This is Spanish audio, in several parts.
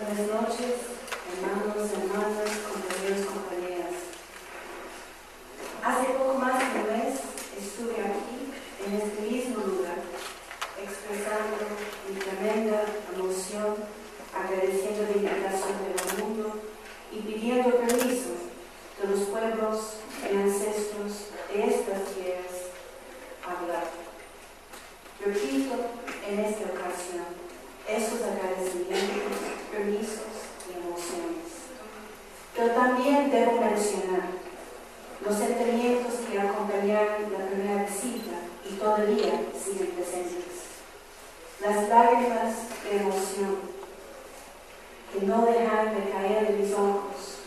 Buenas noches, hermanos, hermanas, compañeros, compañeras. Hace poco más de un mes estuve aquí, en este mismo lugar, expresando mi tremenda emoción, agradeciendo la invitación del mundo y pidiendo permiso de los pueblos y ancestros de estas tierras a hablar. Repito en esta ocasión esos agradecimientos, permisos y emociones. Pero también debo mencionar los sentimientos que acompañaron la primera visita y todavía siguen presentes. Las lágrimas de emoción que no dejan de caer de mis ojos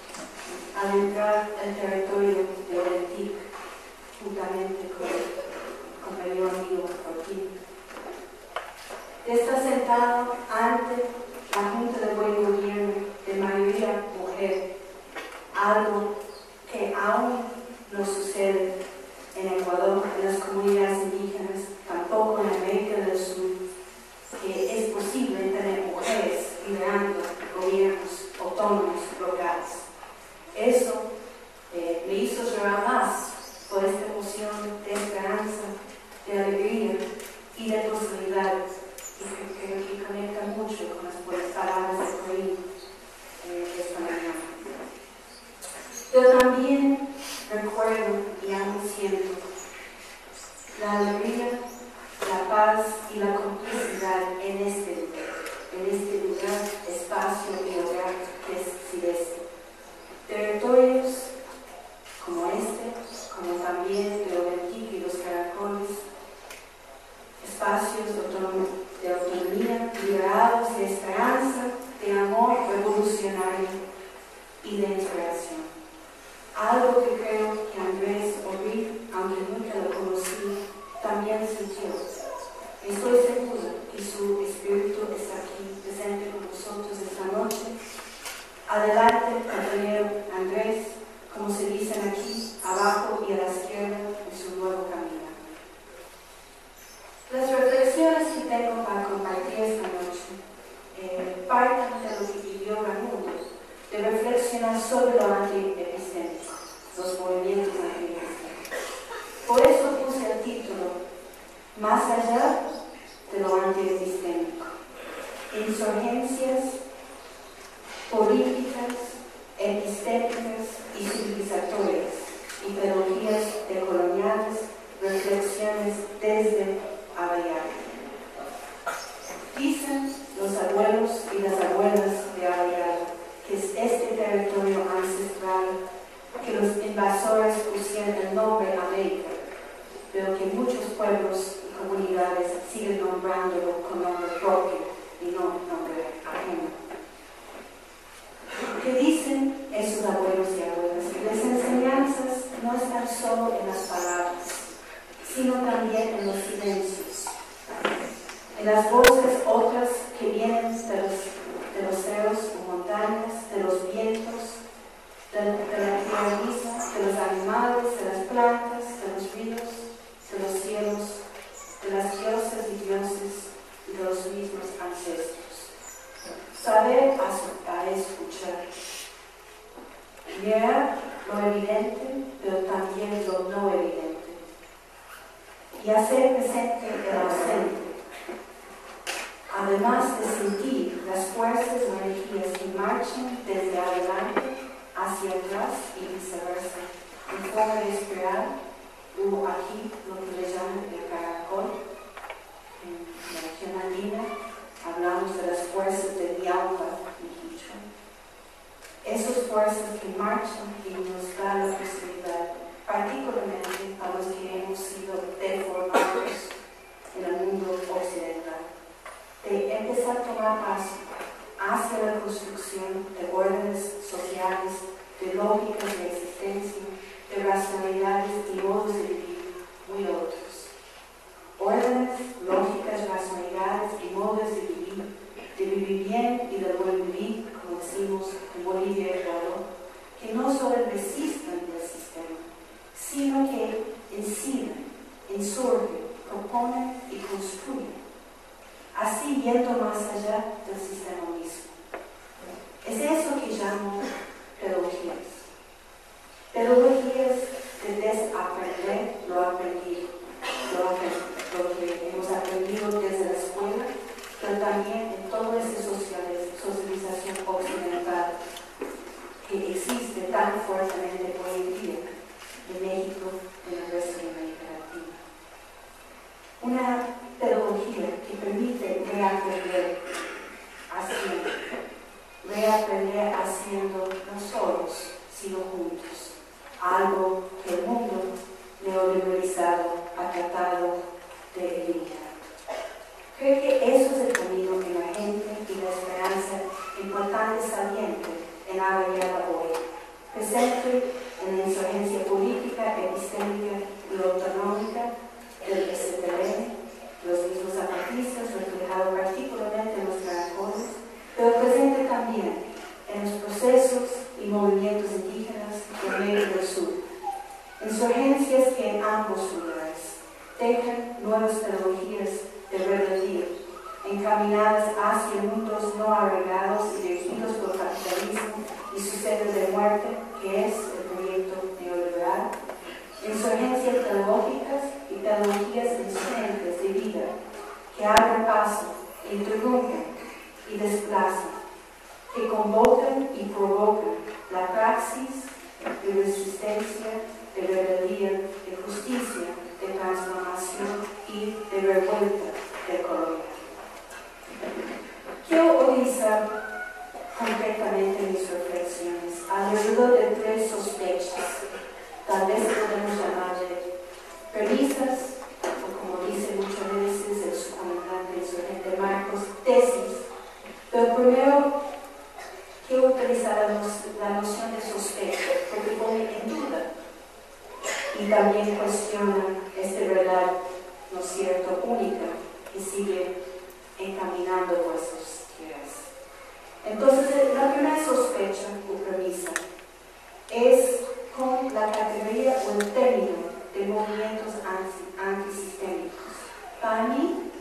al entrar al territorio de Olentic, juntamente con el compañero amigo Joaquín. Está sentado ante la Junta de Buen Gobierno de mayoría mujer, algo que aún no sucede en Ecuador, en las comunidades indígenas, tampoco en América del Sur, que es posible tener mujeres liderando gobiernos autónomos locales. Eso me hizo llorar más por esta emoción de esperanza, de alegría y de posibilidades. Y creo que conecta mucho con las palabras de Corinne esta mañana. Pero también recuerdo y aún siento la alegría, la paz y la complicidad en este lugar, espacio y hogar que es Sideste. Territorios como este, como también de Olentic y los Caracoles, espacios de autonomía, liberados de esperanza, de amor revolucionario y de inspiración. Algo que creo que Andrés Orri, aunque nunca lo conocí, también sintió. Estoy segura que su espíritu está aquí presente con nosotros esta noche. Adelante, compañero Andrés, como se dicen aquí, abajo y a la izquierda de su nuevo camino. Las reflexiones que tengo para compartir esta noche parten de lo que vivió Raimundo, de reflexionar sobre lo antiepistémico, los movimientos antiepistémicos. Por eso puse el título, Más allá de lo antiepistémico, insurgencias políticas, epistémicas y civilizatorias, ideologías decoloniales, reflexiones desde Avellano. Dicen los abuelos y las abuelas de Avellano que es este territorio ancestral que los invasores pusieron el nombre América, pero que muchos pueblos y comunidades siguen nombrándolo con nombre propio y no nombre ajeno. ¿Qué dicen esos abuelos y abuelas? Que las enseñanzas no están solo en las palabras, sino también en los silencios, en las voces otras que vienen de los cerros o montañas, de los vientos, de la tierra misma, de los animales, de las plantas, de los ríos, de los cielos, de las diosas y dioses y de los mismos ancestros. Saber a escuchar, mirar lo evidente, pero también lo no evidente, y hacer presente el ausente, además de sentir las fuerzas o energías que marchan desde adelante hacia atrás y viceversa, en forma de espiral, o aquí lo que le llaman el caracol, en la región andina. Hablamos de las fuerzas de Dialpa y Quichua. Esas fuerzas que marchan y nos dan la posibilidad, particularmente a los que hemos sido deformados en el mundo occidental, de empezar a tomar paso hacia la construcción de órdenes sociales, de lógicas de existencia, de racionalidades y modos de vivir muy otros. Órdenes, lógicas, racionalidades y modos de vivir bien y de buen vivir, como decimos en Bolivia y Ecuador, que no solo resisten del sistema, sino que inciden, insurgen, proponen y construyen, así yendo más allá del sistema mismo. Es eso que llamo pedagogías. Pedagogías de desaprender lo aprendido, lo que hemos aprendido desde la escuela, pero también en toda esta socialización occidental que existe tan fuertemente hoy en día en México y en el resto de América Latina. Una pedagogía que permite reaprender haciendo no solos, sino juntos, algo que el mundo neoliberalizado ha tratado de eliminar. Creo que eso es el camino emergente y la esperanza importante saliente en Avellana hoy, presente en la insurgencia política, epistémica y autonómica del STLN, los mismos zapatistas, reflejado particularmente en los caracoles, pero presente también en los procesos y movimientos indígenas de América del Sur. Insurgencias que en ambos lugares dejan nuevas pedagogías de rebeldía, encaminadas hacia mundos no arreglados y dirigidos por el capitalismo y su sede de muerte, que es el proyecto neoliberal. Insurgencias pedagógicas y pedagogías insurgentes de vida que abren paso, interrumpen y desplazan, que convocan y provocan la praxis de resistencia, de rebeldía, de justicia, de transformación y de revuelta del colonial. Quiero utilizar concretamente mis reflexiones alrededor de tres sospechas, tal vez podemos llamarle premisas, o como dice muchas veces el subcomandante insurgente Marcos, tesis. Pero primero quiero utilizar la noción de sospecha, porque pone en duda y también cuestiona esta verdad, ¿no es cierto?, única, que sigue encaminando vuestras ideas. Entonces, la primera sospecha o premisa es con la categoría o el término de movimientos antisistémicos. Para mí,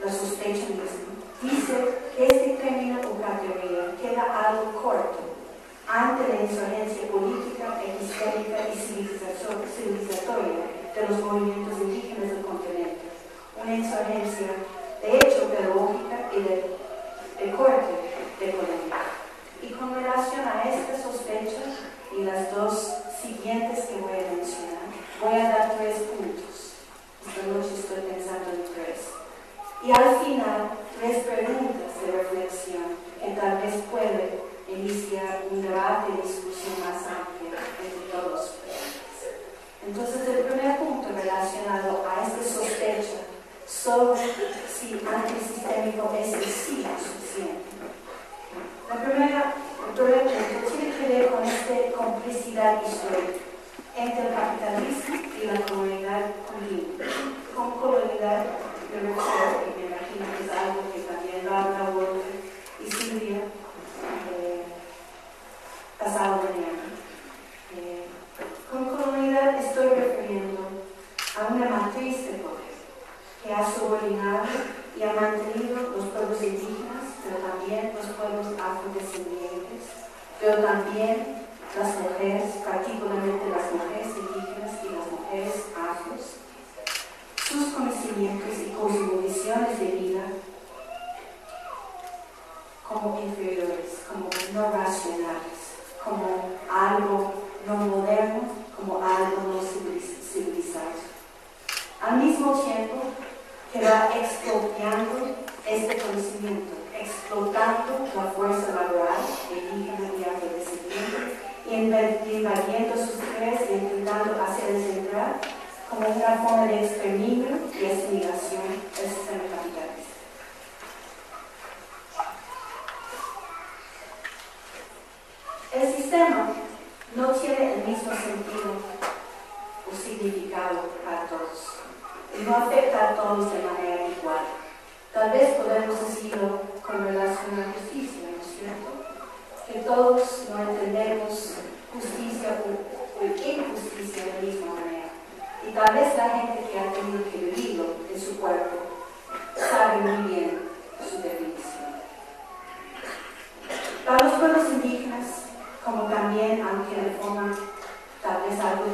la sospecha misma dice que este término o categoría queda algo corto ante la insurgencia política, epistémica y civilizatoria de los movimientos indígenas del continente. Una insurgencia de hecho pedagógica y de corte económico. Y con relación a esta sospecha y las dos siguientes que voy a mencionar, voy a dar 3 puntos. Esta noche estoy pensando en 3. Y al final, 3 preguntas de reflexión que tal vez pueden iniciar un debate y discusión más amplia entre todos ustedes. Entonces, el primer punto relacionado a esta sospecha sobre si antisistémico es el sí suficiente. El primer punto tiene que ver con esta complicidad histórica entre el capitalismo y la comunidad colonial. Con colonialidad me refiero, y me imagino que es algo que también Laura Wolfe y Silvia pasado mañana. Con colonialidad estoy refiriendo a una matriz de poder que ha subordinado y ha mantenido los pueblos indígenas, pero también los pueblos afrodescendientes, pero también las mujeres, particularmente las mujeres indígenas y las mujeres afros, sus conocimientos y cosmovisiones de vida como inferiores, como no racionales, como algo no moderno, como algo no civilizado. Al mismo tiempo que va expropiando este conocimiento, explotando la fuerza laboral indígena y afrodescendiente, y invadiendo sus tierras y intentando hacerles entrar como una forma de exterminio y asimilación del sistema capitalista. El sistema no tiene el mismo sentido o significado para todos y no afecta a todos de manera igual. Tal vez podemos decirlo con relación a la justicia, ¿no es cierto? Que todos no entendemos justicia o injusticia de la misma manera. Y tal vez la gente que ha tenido que vivirlo en su cuerpo sabe muy bien su definición. Para los pueblos indígenas,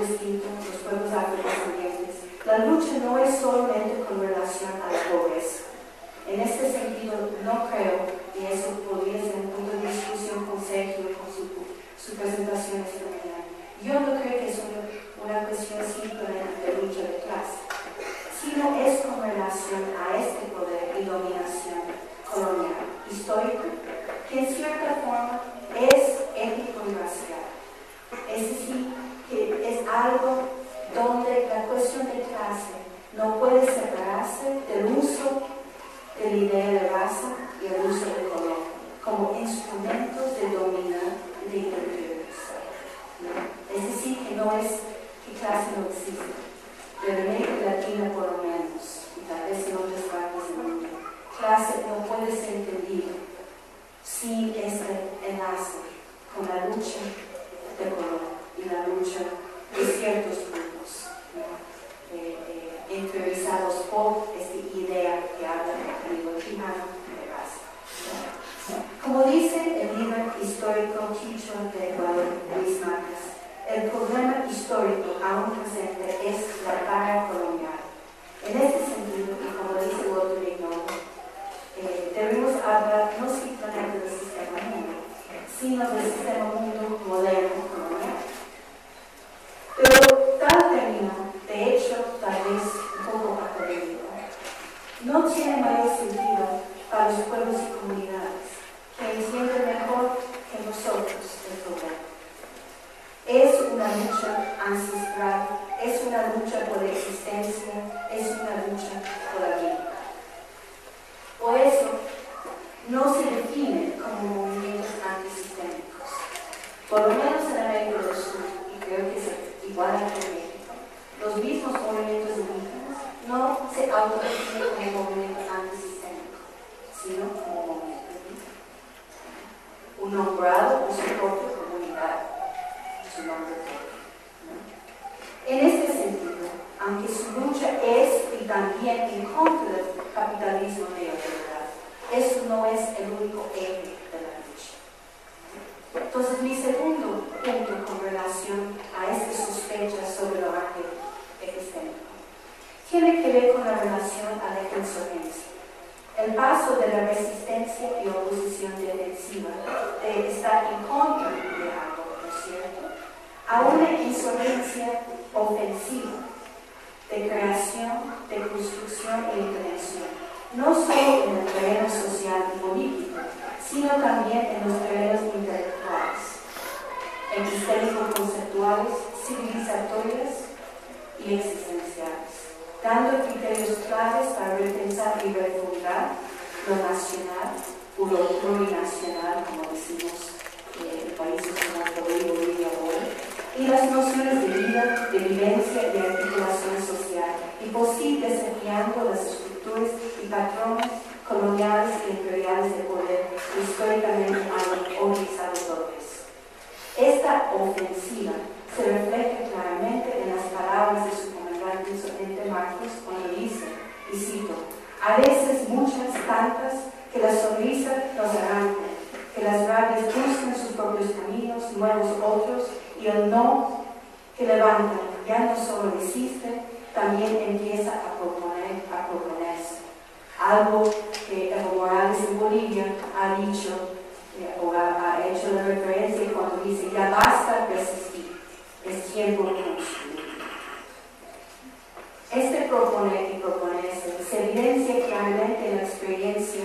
distinto, los pueblos afrodescendientes, la lucha no es solamente con relación a la pobreza. En este sentido, no creo, y eso podría ser un punto de discusión con Sergio y con su presentación esta mañana. Yo no creo que es una cuestión simplemente de lucha de clase, sino es con relación a este poder y dominación colonial, histórico, que en cierta forma es ético y racial. Es decir, que es algo donde la cuestión de clase no puede separarse del uso de la idea de raza y el uso de color como instrumentos de dominar y de interiorizar. Es decir, que no es que clase no existe, pero en América Latina por lo menos, y tal vez en otras partes del mundo, clase no puede ser entendido sin este enlace con la lucha de color y la lucha de ciertos grupos, interiorizados por esta idea que habla del igualdad de raza. Como dice el libro histórico Quichua de Ecuador, Luis Márquez, el problema histórico aún presente es la carga colonial. En este sentido, y como dice Walter Ignoto, debemos hablar no simplemente del sistema mundo, sino del sistema mundo moderno colonial. Pero tal término, de hecho, tal vez un poco académico, no tiene mayor sentido para los pueblos y comunidades que entienden mejor que nosotros el problema. Es una lucha ancestral, es una lucha por la existencia, es una lucha por la vida. Por eso, no se define como movimientos antisistémicos. Por lo menos en América del Sur, y creo que es igual aquí en México, los mismos movimientos indígenas no se autodefinen como movimientos antisistémicos, sino como movimientos indígenas. Un nombrado por su propia comunidad, su nombre propio, ¿no? En este sentido, aunque su lucha es y también en contra del capitalismo neoliberal, eso no es el único eje de la lucha. Entonces, mi segundo punto con relación a esta sospecha sobre el origen epistémico tiene que ver con la relación a la insurgencia. El paso de la resistencia y oposición defensiva de estar en contra de algo, ¿no es cierto?, a una insurgencia ofensiva de creación, de construcción e intervención, no solo en el terreno social y político, sino también en los terrenos intelectuales, epistémico-conceptuales, civilizatorios y existenciales, dando criterios claves para repensar y refundar lo nacional o lo plurinacional, como decimos en países como Bolivia ahora, y las nociones de vida, de vivencia y de articulación social, y posible desafiando las estructuras y patrones coloniales e imperiales de poder que históricamente han organizado. Esta ofensiva se refleja claramente en las palabras de su comandante Marcos cuando dice, y cito, a veces muchas, tantas, que la sonrisa nos arranca, que las rabias buscan sus propios caminos, nuevos otros, y el no que levanta ya no solo resiste, también empieza a proponerse. Algo que Evo Morales en Bolivia ha dicho, o ha hecho la referencia cuando dice, ya basta resistir, es tiempo de construir. Este proponer y proponerse se evidencia claramente en la experiencia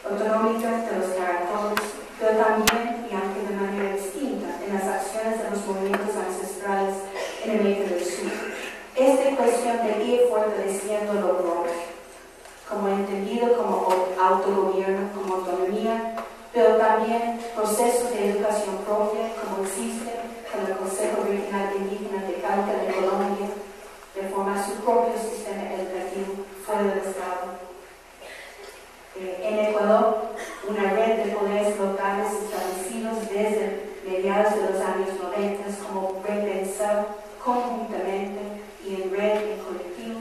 autonómica de los caracoles, pero también, y aunque de manera distinta, en las acciones de los movimientos ancestrales en América del Sur. Esta cuestión de ir fortaleciendo lo propio, como entendido como autogobierno, como autonomía, pero también procesos de educación propia, como existe con el Consejo Regional Indígena de Cauca de Colombia, de formar su propio sistema educativo fuera del Estado. En Ecuador, una red de poderes locales establecidos desde mediados de los años 90 como repensar conjuntamente y en red y colectivo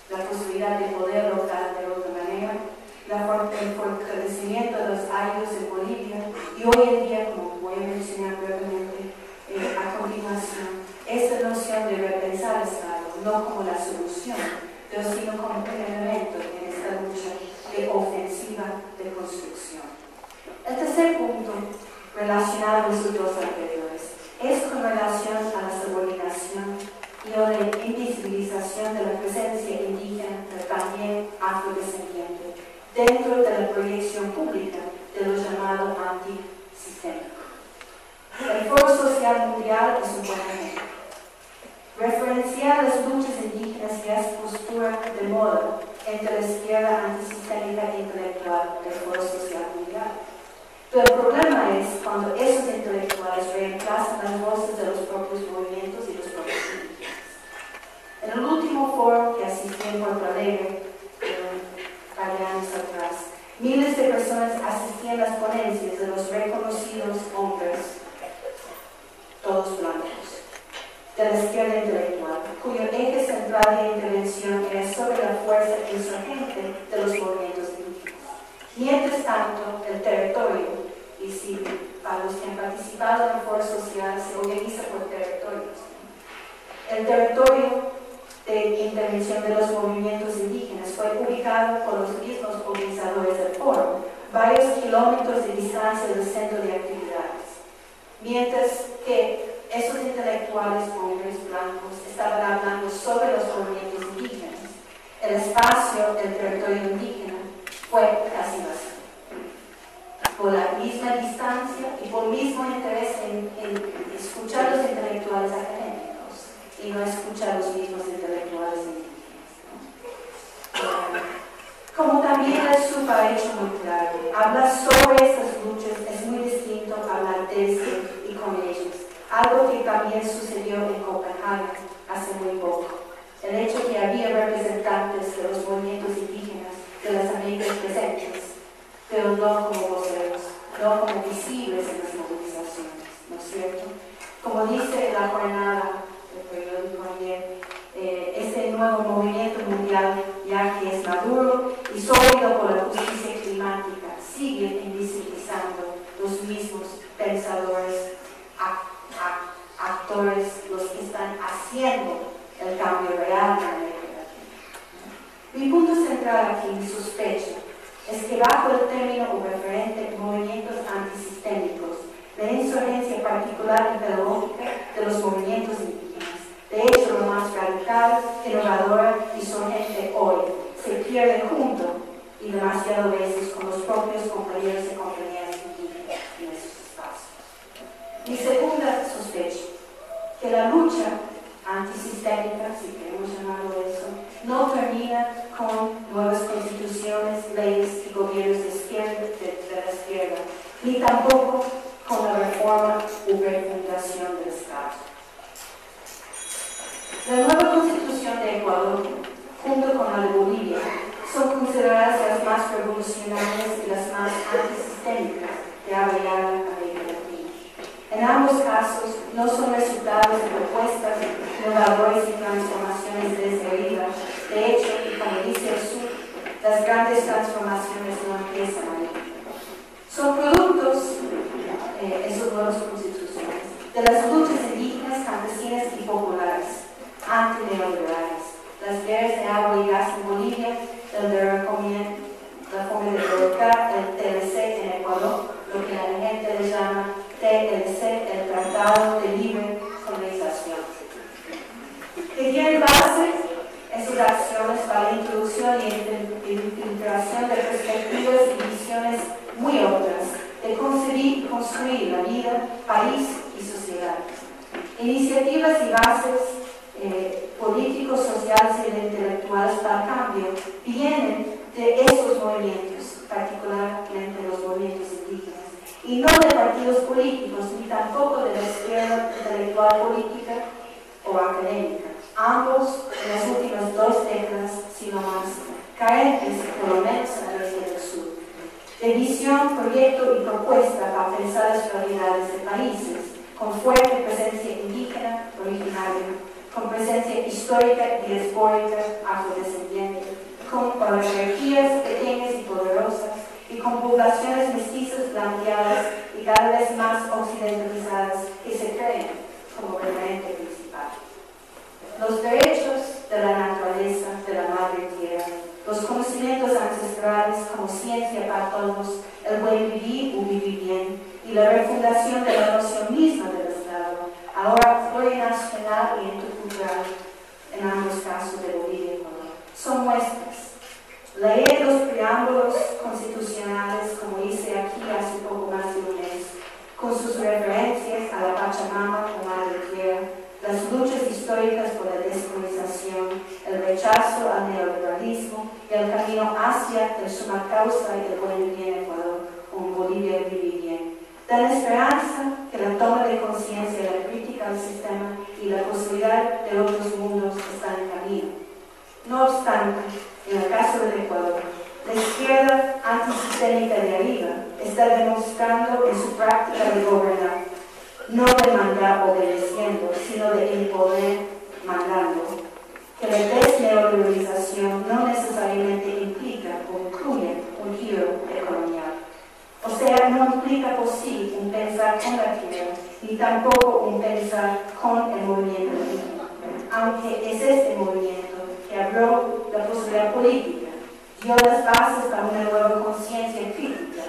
la posibilidad de poder local de otra manera, el fortalecimiento de los ayllus en Bolivia y hoy en día, como voy a mencionar brevemente a continuación, esta noción de no como la solución, pero sino como un elemento en esta lucha de ofensiva de construcción. El tercer punto, relacionado con sus dos anteriores, es con relación a la subordinación y a la invisibilización de la presencia indígena, pero también afrodescendiente, dentro de la proyección pública de lo llamado antisistémico. El Foro Social Mundial es un buen ejemplo. Referenciar las luchas indígenas ya es postura de moda entre la izquierda antisistémica e intelectual del Foro Social Mundial. Pero el problema es cuando esos intelectuales reemplazan las voces de los propios movimientos y los propios indígenas. En el último foro que asistí en Porto Alegre, varios años atrás, miles de personas asistían a las ponencias de los reconocidos hombres, todos blancos, de la izquierda intelectual, cuyo eje central de intervención era sobre la fuerza insurgente de los movimientos indígenas. Mientras tanto, el territorio, y si para los que han participado en el foro social se organiza por territorios, el territorio de intervención de los movimientos indígenas fue ubicado por los mismos organizadores del foro, varios kilómetros de distancia del centro de actividades, mientras que esos intelectuales hombres blancos estaban hablando sobre los movimientos indígenas. El espacio del territorio indígena fue casi vacío. Por la misma distancia y por el mismo interés en escuchar a los intelectuales académicos y no escuchar a los mismos intelectuales indígenas, ¿no? Como también el SUP ha hecho muy claro, hablar sobre estas luchas es muy distinto a hablar desde y con ellos, algo que también sucedió en Copenhague hace muy poco. El hecho que había representantes de los movimientos indígenas de las Américas presentes, pero no como voceros, no como visibles en las movilizaciones, ¿no es cierto? Como dice la jornada del periódico ayer, este nuevo movimiento mundial, ya que es maduro y sólido por la justicia climática, sigue invisibilizando los mismos pensadores, actores, los que están haciendo el cambio real en América Latina. Mi punto central aquí, mi sospecha, es que bajo el término o referente movimientos antisistémicos, la insurgencia particular y pedagógica de los movimientos indígenas, de hecho lo más radical, innovadora y surgente hoy, se pierde junto y demasiado veces con los propios compañeros y compañeras indígenas en esos espacios. Mi segunda sospecha, que la lucha antisistémica, si queremos llamarlo eso, no termina con nuevas constituciones, leyes y gobiernos de la izquierda, ni tampoco con la reforma u refundación del Estado. La nueva constitución de Ecuador, junto con la de Bolivia, son consideradas las más revolucionarias y las más antisistémicas que ha llegado a América Latina. En ambos casos, no son resultados de propuestas innovadoras y transformaciones desde arriba. De hecho, y como dice el SUP, las grandes transformaciones no empiezan ahí. Son productos, esas nuevas constituciones, de las luchas indígenas, campesinas y populares, antineoliberales, las guerras de agua y gas en Bolivia, la forma de derrocar el TLC en Ecuador, lo que la gente le llama TLC, el Tratado de Libre Comercialización. Que tiene base esas acciones para la introducción y infiltración de perspectivas y visiones muy otras, de concebir y construir la vida, país y sociedad. Iniciativas y bases políticos, sociales y intelectuales para el cambio vienen de esos movimientos, particularmente los movimientos indígenas, y no de partidos políticos, ni tampoco de la izquierda intelectual política o académica. Ambos, en las últimas 2 décadas, sino más, carentes, por lo menos en América del Sur, de visión, proyecto y propuesta para pensar las realidades de países con fuerte presencia indígena, originaria, con presencia histórica, diaspórica, afrodescendiente, con oligarquías pequeñas y poderosas, y con poblaciones mestizas blanqueadas y cada vez más occidentalizadas que se creen como referente principal. Los derechos ancestrales como ciencia para todos, el buen vivir o vivir bien, y la refundación de la noción misma del Estado, ahora plurinacional y intercultural, en ambos casos de Bolivia y Ecuador, son muestras. Leer los preámbulos constitucionales, como hice aquí hace poco más de un mes, con sus referencias a la Pachamama o Madre Tierra, las luchas históricas por la descolonización, el rechazo al neoliberalismo y el camino hacia el suma causa y el buen vivir en Ecuador, como Bolivia vivir bien, dan esperanza que la toma de conciencia, la crítica al sistema y la posibilidad de otros mundos están en camino. No obstante, en el caso del Ecuador, la izquierda antisistémica de arriba está demostrando en su práctica de gobernar, no de mandar obedeciendo, sino de imponer mandando, que la desneoliberalización no necesariamente implica o incluye un giro colonial. O sea, no implica por sí un pensar con la tierra, ni tampoco un pensar con el movimiento indígena, aunque es este movimiento que abrió la posibilidad política, dio las bases para una nueva conciencia crítica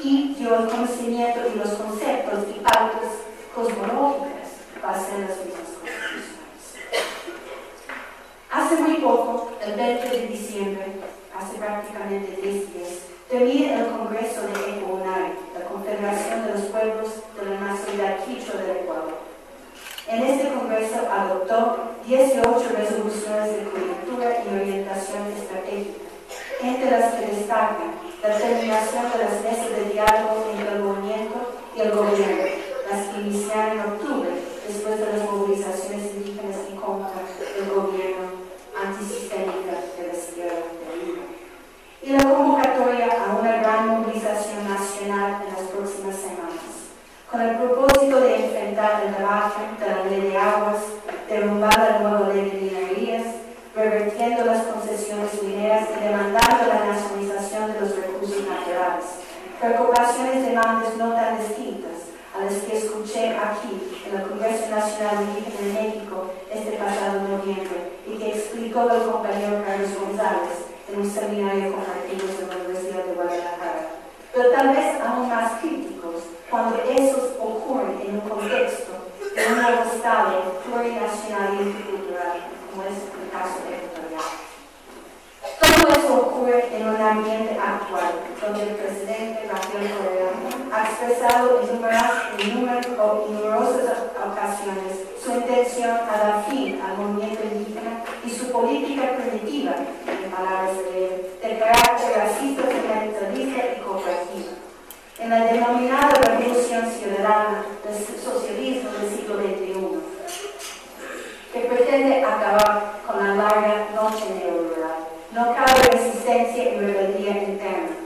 y dio el conocimiento y los conceptos y pautas cosmológicas para hacer las mismas constituciones. Hace muy poco, el 20 de diciembre, hace prácticamente 10 días, termina el Congreso de ECOUNARE, la Confederación de los Pueblos de la Nacionalidad Quichua del Ecuador. En este Congreso adoptó 18 resoluciones de coyuntura y orientación estratégica, entre las que destacan la terminación de las mesas de diálogo entre el movimiento y el gobierno, las que iniciaron en octubre, después de las movilizaciones indígenas en contra del gobierno antisistémica de la izquierda de Lima, y la convocatoria a una gran movilización nacional en las próximas semanas, con el propósito de enfrentar el debate de la ley de aguas, derrumbar la nueva ley de minerías, revertiendo las concesiones mineras y demandando la nacionalización de los recursos naturales. Preocupaciones y demandas no tan distintas a las que escuché aquí en el Congreso Nacional Indígena de México este pasado noviembre y que explicó el compañero Carlos González en un seminario compartido en la Universidad de Guadalajara. Pero tal vez aún más críticos cuando esos ocurren en un contexto de un nuevo Estado plurinacional y intercultural, como es el caso ecuatoriano. Todo eso ocurre en un ambiente actual, donde el presidente Rafael Correa ha expresado en numerosas ocasiones su intención a dar fin al movimiento indígena y su política primitiva, en palabras de él, de carácter racista, fundamentalista y cooperativa. En la denominada Revolución Ciudadana del socialismo del siglo XXI, que pretende acabar con la larga noche neoliberal, no cabe resistencia y rebeldía interna.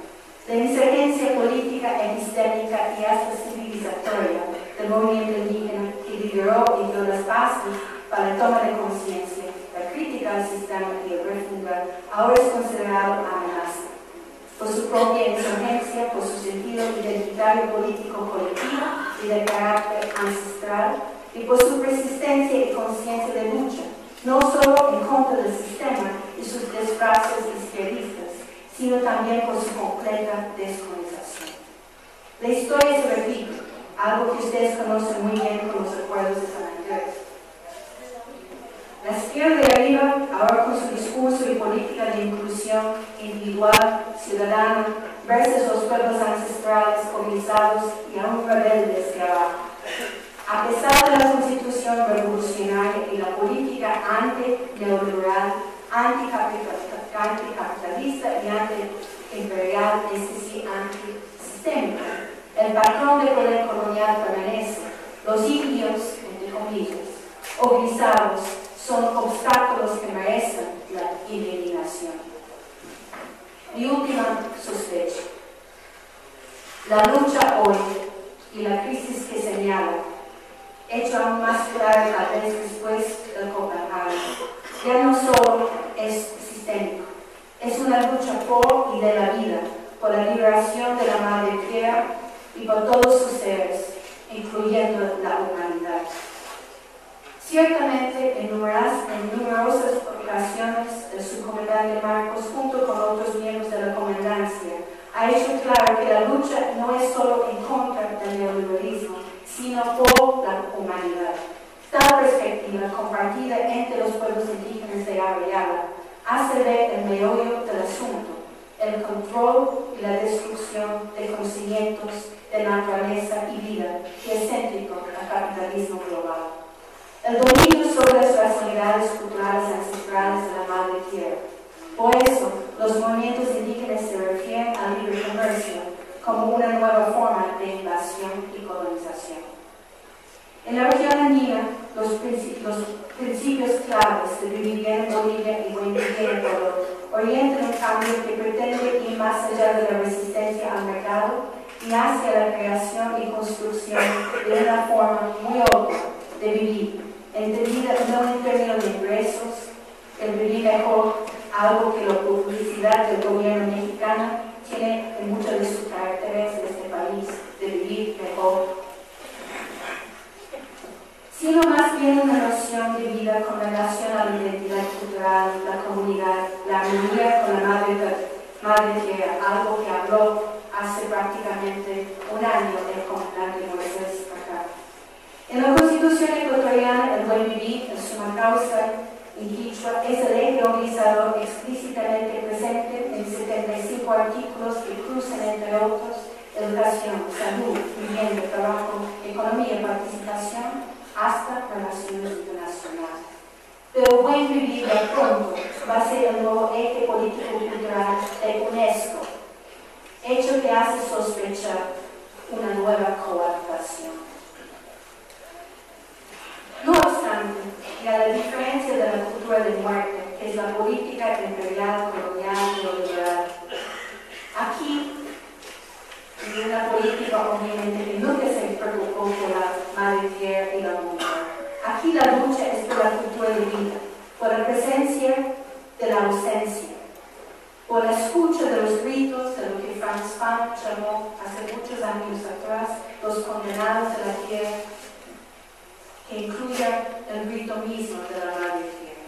La insurgencia política, epistémica y hasta civilizatoria del movimiento indígena que lideró y dio las bases para la toma de conciencia, la crítica al sistema y el refundar, ahora es considerado amenaza. Por su propia insurgencia, por su sentido identitario político colectivo y de carácter ancestral, y por su persistencia y conciencia de lucha, no solo en contra del sistema y sus disfraces izquierdistas, sino también por su completa descolonización. La historia se repite, algo que ustedes conocen muy bien con los acuerdos de San Andrés. La izquierda de arriba, ahora con su discurso y política de inclusión individual, ciudadana, versus los pueblos ancestrales, movilizados y aún rebeldes de abajo. A pesar de la constitución revolucionaria y la política anti-neoliberal, anticapitalista y anti-imperial, es decir, antisistémica, el patrón de poder colonial permanece. Los indios, entre comillas, o guisados, son obstáculos que merecen la eliminación. Mi última sospecha. La lucha hoy y la crisis que señala, hecho aún más claro tal vez después del Copenhague, ya no solo es sistémico, es una lucha por y de la vida, por la liberación de la madre tierra y por todos sus seres, incluyendo la humanidad. Ciertamente, en numerosas ocasiones, el subcomandante Marcos, junto con otros miembros de la comandancia, meollo del asunto, el control y la destrucción de conocimientos de naturaleza y vida que es céntrico al capitalismo global. El dominio sobre las racionalidades culturales ancestrales de la madre tierra. Por eso, los movimientos indígenas se refieren al libre comercio como una nueva forma de invasión y colonización. En la región andina, los principios claves de vivir bien en Bolivia y buen vivir en Ecuador orientan un cambio que pretende ir más allá de la resistencia al mercado y hacia la creación y construcción de una forma muy óptima de vivir, entendida no en términos de ingresos, el vivir mejor, algo que la publicidad del gobierno mexicano tiene en muchos de sus caracteres en este país, de vivir mejor, sino más bien una noción de vida con relación a la identidad cultural, la comunidad, la armonía con la madre tierra, algo que habló hace prácticamente un año el comandante Moisés acá. En la Constitución ecuatoriana, el buen vivir, en suma causa y quichua, es el eje organizador explícitamente presente en 75 artículos que cruzan, entre otros, educación, salud, vivienda, trabajo, economía, participación, hasta relaciones internacionales. Pero el buen vivir de pronto va a ser el nuevo eje político-cultural de UNESCO, hecho que hace sospechar una nueva coadjuvación. No obstante, y a la diferencia de la cultura de muerte, que es la política imperial, colonial y neoliberal, aquí y una política obviamente que nunca se preocupó por la madre tierra y la mujer. Aquí la lucha es por la cultura de vida, por la presencia de la ausencia, por la escucha de los gritos de lo que Franz Fanon llamó hace muchos años atrás los condenados de la tierra, que incluya el grito mismo de la madre tierra.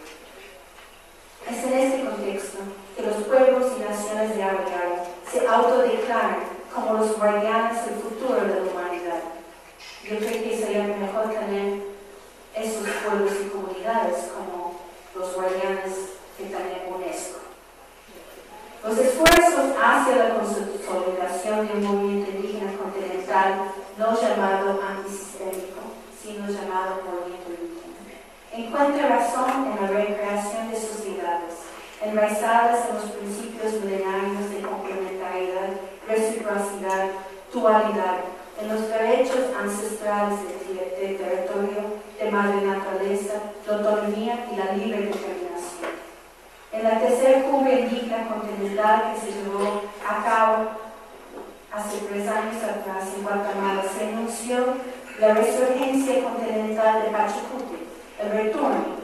Es en este contexto que los pueblos y naciones de América se autodeclaran como los guardianes del futuro de la humanidad. Yo creo que sería mejor tener esos pueblos y comunidades como los guardianes que tiene UNESCO. Los esfuerzos hacia la consolidación de un movimiento indígena continental no llamado antisistémico, sino llamado movimiento indígena, encuentra razón en la recreación de sociedades enraizadas en los principios milenarios de complementariedad, reciprocidad, dualidad, en los derechos ancestrales de territorio, de madre naturaleza, la autonomía y la libre determinación. En la tercera cumbre indígena continental que se llevó a cabo hace 3 años atrás en Guatemala, se anunció la resurgencia continental de Pachacuti, el retorno,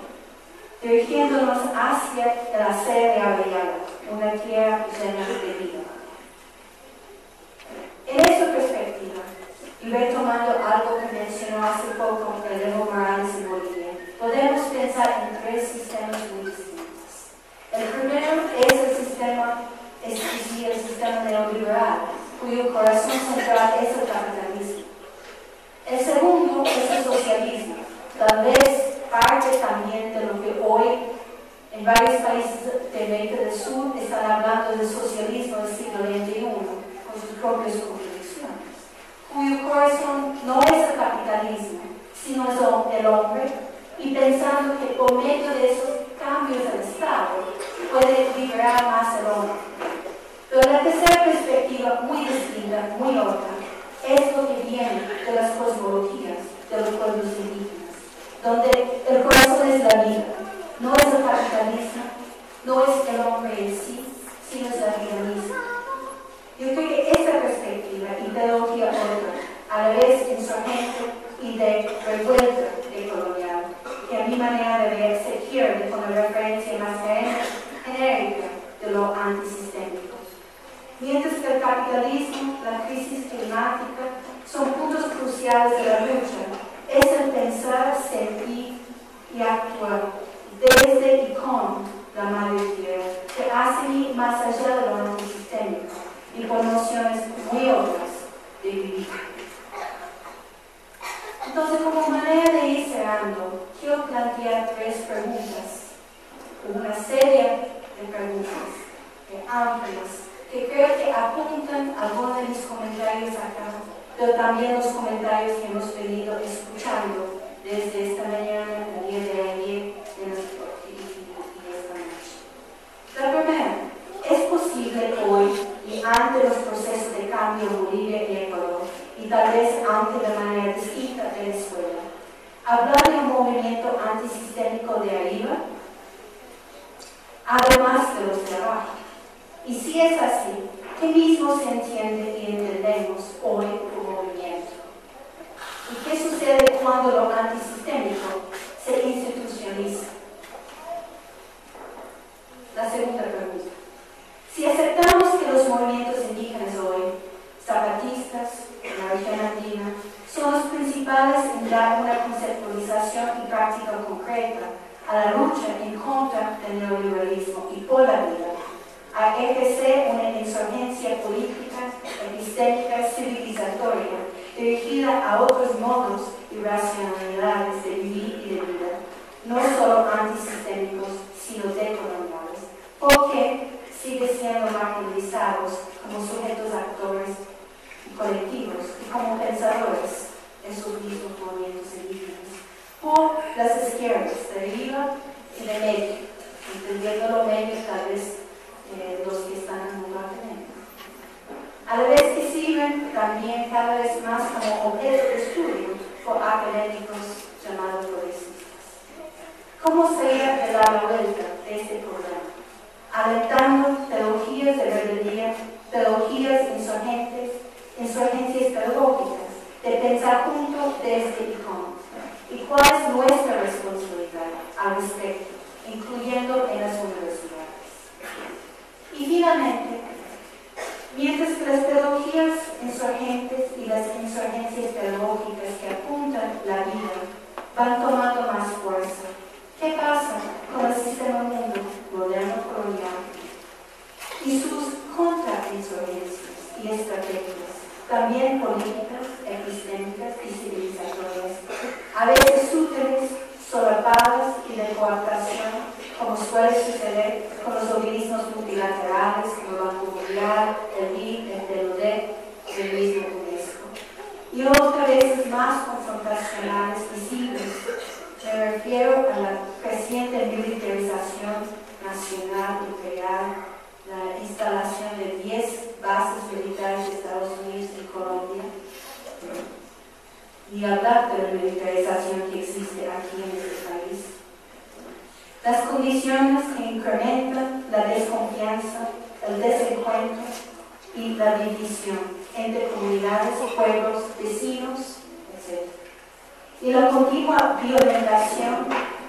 dirigiéndonos hacia la sede de Avellana, una tierra llena de vida. En esa perspectiva, y retomando algo que mencionó hace poco el Evo Morales en Bolivia, podemos pensar en 3 sistemas muy distintos. El primero es el sistema neoliberal, cuyo corazón central es el capitalismo. El segundo es el socialismo, tal vez parte también de lo que hoy en varios países de América del Sur están hablando del socialismo del siglo XXI, con sus propias contradicciones, cuyo corazón no es el capitalismo, sino es el hombre, y pensando que por medio de esos cambios del Estado puede liberar más el hombre. Pero la tercera perspectiva, muy distinta, muy otra, es lo que viene de las cosmologías de los pueblos indígenas, donde el corazón es la vida, no es el capitalismo, no es el hombre en sí, sino es la vida misma. Yo creo que esta perspectiva y teología otra, a la vez insurgente y de revuelta colonial, que a mi manera de ver se pierde con la referencia más genérica de lo antisistémico. Mientras que el capitalismo, la crisis climática, son puntos cruciales de la lucha, es el pensar, sentir y actuar desde y con la madre tierra, que hace ir más allá de lo antisistémico y por nociones muy otras de vivir. Entonces, como manera de ir cerrando, quiero plantear 3 preguntas, una seria de preguntas amplias, que creo que apuntan algunos de mis comentarios acá, pero también los comentarios que hemos venido escuchando desde esta mañana, el día de ayer y esta noche. La primera, ¿es posible hoy y ante los procesos de cambio en Bolivia y Ecuador, y tal vez ante de manera distinta Venezuela, hablar de un movimiento antisistémico de arriba, además de los de abajo? Y si es así, ¿qué mismo se entiende y entendemos hoy como movimiento? ¿Y qué sucede cuando lo antisistémico se institucionaliza? La segunda pregunta. Si aceptamos que los movimientos indígenas hoy, zapatistas, en la región andina, son los principales en dar una conceptualización y práctica concreta a la lucha en contra del neoliberalismo y por la vida, a ejercer una insurgencia política, epistémica, civilizatoria, dirigida a otros modos y racionalidades de vivir y de vida, no solo antisistémicos, sino decoloniales, porque siguen siendo marginalizados como sujetos actores y colectivos y como pensadores de sus mismos movimientos indígenas, por las izquierdas de arriba y de medio, entendiendo lo medio tal vez los que están en el mundo académico. A la vez que sirven también cada vez más como objeto de estudio por académicos llamados progresistas. ¿Cómo sería de dar la vuelta de este programa? Alentando teologías de rebeldía, teologías insurgentes, insurgencias pedagógicas, de pensar juntos desde y con. ¿Y cuál es nuestra responsabilidad al respecto, incluyendo en las universidades? Y finalmente, mientras que las pedagogías insurgentes y las insurgencias pedagógicas que apuntan la vida van tomando más fuerza, ¿qué pasa con el sistema mundo moderno colonial y sus contrainsurgencias y estrategias, también políticas, epistémicas y civilizatorias, a veces útiles, solapadas y de coartación, como suele suceder con los organismos multilaterales como el Banco Mundial, el BID, el PNUD, el mismo UNESCO, y otras veces más confrontacionales visibles. Me refiero a la creciente militarización nacional imperial, la instalación de 10 bases militares de Estados Unidos en Colombia, y hablar de la militarización que existe aquí en este país. Las condiciones que incrementan la desconfianza, el desencuentro y la división entre comunidades, pueblos, vecinos, etc. Y la continua violentación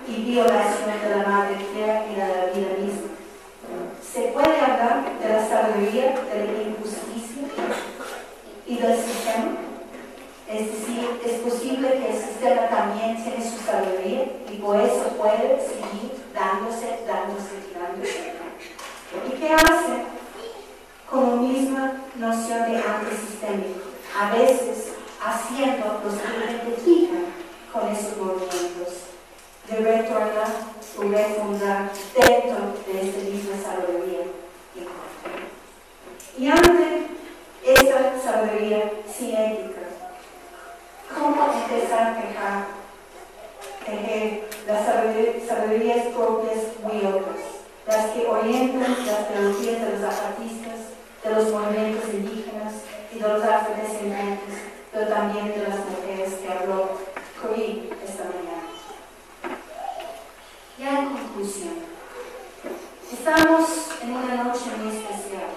y violación de la madre tierra y de la vida misma. Se puede hablar de la sabiduría, de la injusticia y del sistema. Es decir, es posible que el sistema también tiene su sabiduría y por eso puede seguir dándose. ¿Y qué hace con la misma noción de antisistémico? A veces haciendo los que identifican con esos movimientos, de retornar o refundar dentro de esta misma sabiduría. Y ante esta sabiduría cinética, ¿cómo empezar a tejer las sabidurías propias muy otras? Las que orientan las teologías de los zapatistas, de los movimientos indígenas y de los afrodescendientes, pero también de las mujeres que habló Corey esta mañana. Ya en conclusión, estamos en una noche muy especial,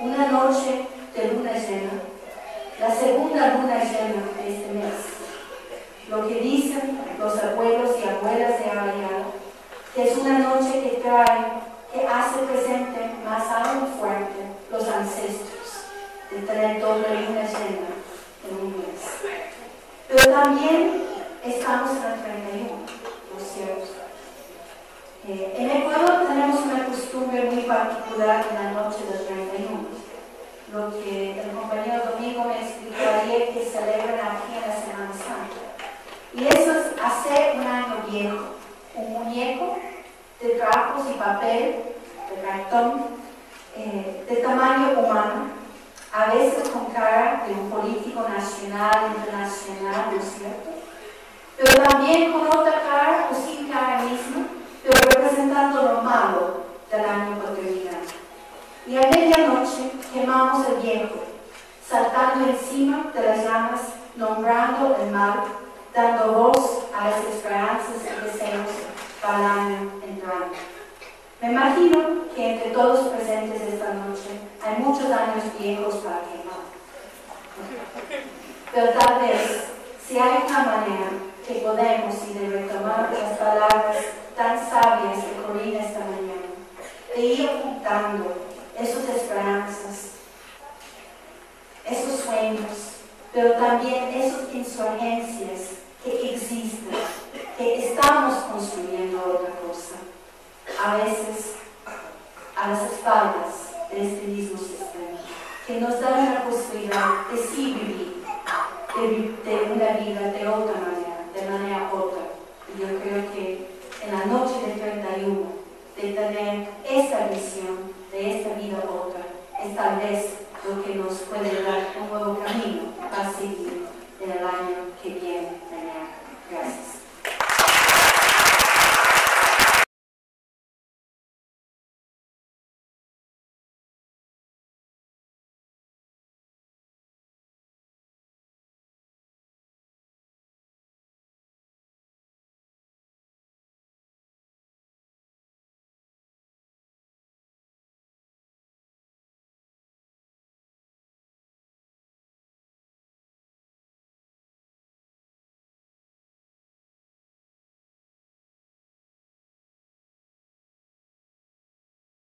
una noche de luna llena, la segunda luna llena de este mes. Lo que dicen los abuelos y abuelas de Arellano, que es una noche que hace presente más aún fuerte los ancestros de tener doble luna llena en un mes. Pero también estamos en el 31, ¿no es cierto? En Ecuador tenemos una costumbre muy particular en la noche del 31. Lo que el compañero Domingo me explicó ayer que celebran aquí en la Semana Santa. Y eso es hacer un año viejo, un muñeco de trapo bolígrafos y papel, de cartón, de tamaño humano, a veces con cara de un político nacional, internacional, ¿no es cierto? Pero también con otra cara o sin cara misma, pero representando lo malo del año por terminar. Y a medianoche quemamos el viejo, saltando encima de las llamas, nombrando el mal, dando voz a las esperanzas y deseos para el año entrante. Me imagino que entre todos los presentes esta noche hay muchos años viejos para quemar. Pero tal vez, si hay una manera que podemos y de retomar las palabras tan sabias de Corina esta mañana, de ir ocultando esas esperanzas, esos sueños, pero también esas insurgencias que existen, que estamos construyendo otra cosa, a veces a las espaldas de este mismo sistema, que nos da la posibilidad de sí vivir, de una vida de otra manera, de manera otra. Y yo creo que en la noche del 31, de tener esta visión de esta vida otra, es tal vez lo que nos puede dar un nuevo camino a seguir en el año que viene. Gracias.